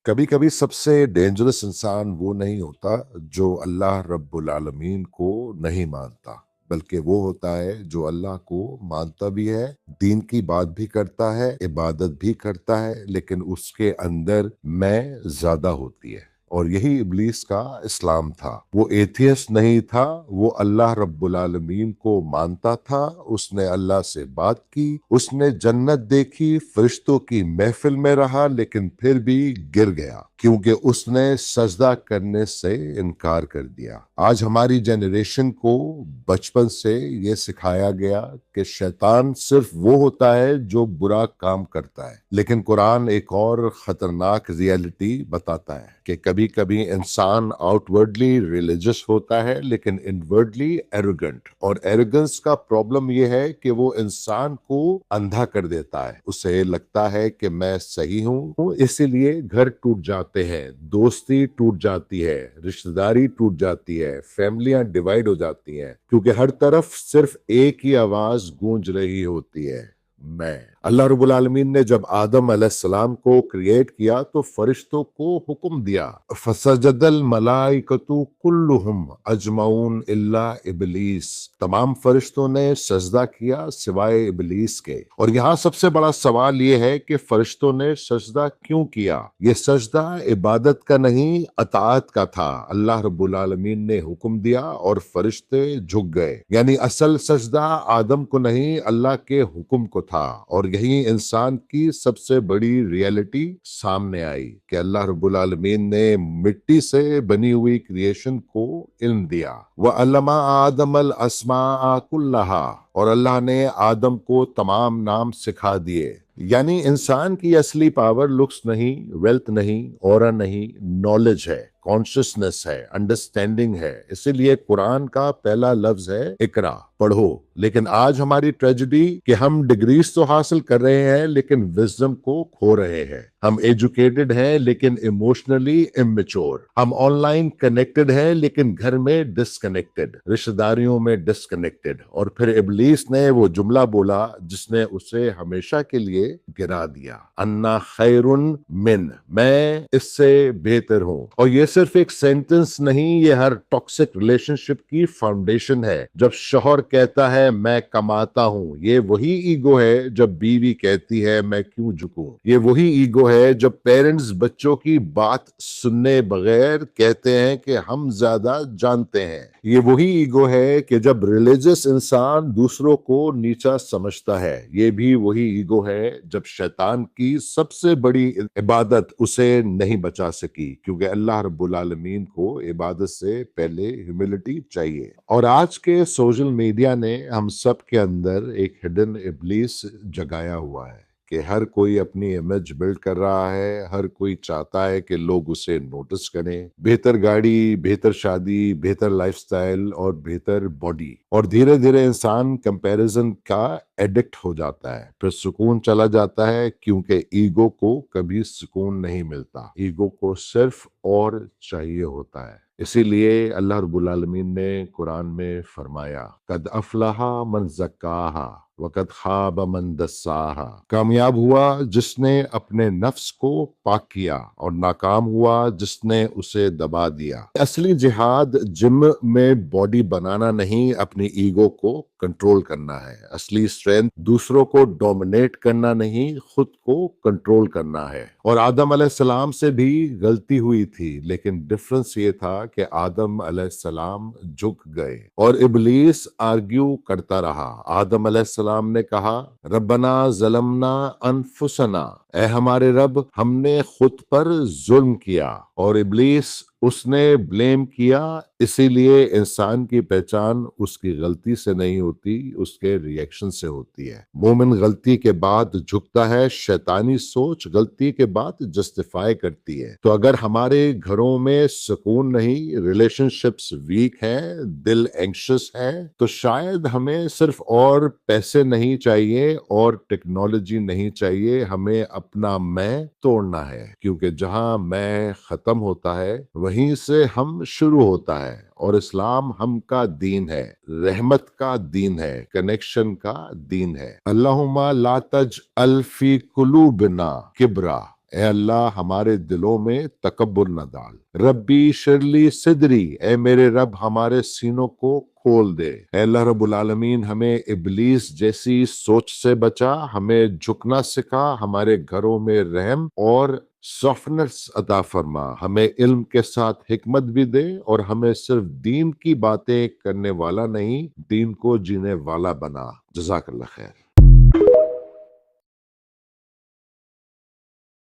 कभी कभी सबसे डेंजरस इंसान वो नहीं होता जो अल्लाह रब्बुल आलमीन को नहीं मानता, बल्कि वो होता है जो अल्लाह को मानता भी है, दीन की बात भी करता है, इबादत भी करता है, लेकिन उसके अंदर मैं ज्यादा होती है। और यही इब्लीस का इस्लाम था। वो एथियस्ट नहीं था, वो अल्लाह रब्बुल आलमीन को मानता था। उसने अल्लाह से बात की, उसने जन्नत देखी, फरिश्तों की महफिल में रहा, लेकिन फिर भी गिर गया क्योंकि उसने सजदा करने से इनकार कर दिया। आज हमारी जनरेशन को बचपन से ये सिखाया गया कि शैतान सिर्फ वो होता है जो बुरा काम करता है, लेकिन कुरान एक और खतरनाक रियलिटी बताता है कि कभी कभी इंसान आउटवर्डली रिलीजियस होता है लेकिन इनवर्डली एरोगेंट। और एरोगेंस का प्रॉब्लम यह है कि वो इंसान को अंधा कर देता है। उसे लगता है कि मैं सही हूँ, इसीलिए घर टूट जाते हैं, दोस्ती टूट जाती है, रिश्तेदारी टूट जाती है, फैमिलियां डिवाइड हो जाती हैं, क्योंकि हर तरफ सिर्फ एक ही आवाज गूंज रही होती है, मैं। अल्लाह रब्बुल आलमीन ने जब आदम अलैहिस्सलाम को क्रिएट किया तो फरिश्तों को हुक्म दिया, फसजदल मलाइकतु कुल्लुहुम अजमऊन इल्ला इबलीस। तमाम फरिश्तों ने सजदा किया सिवाय इबलीस के। और यहाँ सबसे बड़ा सवाल ये है कि फरिश्तों ने सजदा क्यों किया? ये सजदा इबादत का नहीं, अताअत का था। अल्लाह रब्बुल आलमीन ने हुक्म दिया और फरिश्ते झुक गए। यानी असल सजदा आदम को नहीं, अल्लाह के हुक्म को था। और यही इंसान की सबसे बड़ी रियलिटी सामने आई कि अल्लाह रब्बुल आलमीन ने मिट्टी से बनी हुई क्रिएशन को इल्म दिया। व अल्लमा आदमल अस्मा कुल्लहा, और अल्लाह ने आदम को तमाम नाम सिखा दिए। यानी इंसान की असली पावर लुक्स नहीं, वेल्थ नहीं, ऑरा नहीं, नॉलेज है, कॉन्शियसनेस है, अंडरस्टैंडिंग है। इसीलिए कुरान का पहला लफ्ज है इकरा, पढ़ो। लेकिन आज हमारी ट्रेजेडी कि हम डिग्रीज तो हासिल कर रहे हैं लेकिन विजडम को खो रहे हैं। हम एजुकेटेड हैं लेकिन इमोशनली इमेच्योर। हम ऑनलाइन कनेक्टेड हैं लेकिन घर में डिस्कनेक्टेड, रिश्तेदारियों में डिस्कनेक्टेड। और फिर इब्लीस ने वो जुमला बोला जिसने उसे हमेशा के लिए गिरा दिया, अन्ना खैरुन मिन, मैं इससे बेहतर हूं। और ये सिर्फ एक सेंटेंस नहीं, ये हर टॉक्सिक रिलेशनशिप की फाउंडेशन है। जब शौहर कहता है मैं कमाता हूं, ये वही ईगो है जब बीवी कहती है मैं क्यों झुकूं। ये वही ईगो है जब पेरेंट्स बच्चों की बात सुनने बगैर कहते हैं कि हम ज्यादा जानते हैं। ये वही ईगो है कि जब रिलीजियस इंसान दूसरों को नीचा समझता है। ये भी वही ईगो है जब शैतान की सबसे बड़ी इबादत उसे नहीं बचा सकी, क्योंकि अल्लाह रब्बुल आलमीन को इबादत से पहले ह्यूमिलिटी चाहिए। और आज के सोशल मीडिया ने हम सब के अंदर एक हिडन इब्लीस जगाया हुआ है कि हर कोई अपनी इमेज बिल्ड कर रहा है, हर कोई चाहता है कि लोग उसे नोटिस करें। बेहतर गाड़ी, बेहतर शादी, बेहतर लाइफस्टाइल और बेहतर बॉडी। और धीरे धीरे इंसान कंपैरिजन का एडिक्ट हो जाता है, फिर सुकून चला जाता है, क्योंकि ईगो को कभी सुकून नहीं मिलता। ईगो को सिर्फ और चाहिए होता है। इसीलिए अल्लाह रब्बुल आलमीन ने कुरान में फरमाया, कद अफलाहा मन ज़क्काहा वक़द खाब मन दस्साहा। कामयाब हुआ जिसने अपने नफ्स को पाक किया और नाकाम हुआ जिसने उसे दबा दिया। असली जिहाद जिम में बॉडी बनाना नहीं, अपनी ईगो को कंट्रोल करना है। असली स्ट्रेंथ दूसरों को डोमिनेट करना नहीं, खुद को कंट्रोल करना है। और आदम अलैहिस्सलाम से भी गलती हुई थी, लेकिन डिफरेंस ये था कि आदम अलैहिस्सलाम झुक गए और इब्लीस आर्ग्यू करता रहा। आदम अलैहिस्सलाम ने कहा, रब्बना ज़लमना अनफुसना, ऐ हमारे रब, हमने खुद पर जुल्म किया। और इब्लीस उसने ब्लेम किया। इसीलिए इंसान की पहचान उसकी गलती से नहीं होती, उसके रिएक्शन से होती है। मोमिन गलती के बाद झुकता है, शैतानी सोच गलती के बाद जस्टिफाई करती है। तो अगर हमारे घरों में सुकून नहीं, रिलेशनशिप्स वीक हैं, दिल एंग्शियस है, तो शायद हमें सिर्फ और पैसे नहीं चाहिए और टेक्नोलॉजी नहीं चाहिए, हमें अपना मैं तोड़ना है। क्योंकि जहां मैं खत्म होता है वहीं से हम शुरू होता है। और इस्लाम हम का दीन है, रहमत का दीन है, कनेक्शन का दीन है। अल्लाहुम्मा ला तज अल्फी कुलूबना किबरा, اے اللہ ہمارے دلوں میں تکبر نہ ڈال۔ ربی شرلی صدری، اے میرے رب ہمارے سینوں کو کھول دے۔ اے اللہ رب العالمین ہمیں ابلیس جیسی سوچ سے بچا، ہمیں جھکنا سکھا، ہمارے گھروں میں رحم اور سافٹنس عطا فرما، ہمیں علم کے ساتھ حکمت بھی دے، اور ہمیں صرف دین کی باتیں کرنے والا نہیں، دین کو جینے والا بنا۔ جزاک اللہ خیر۔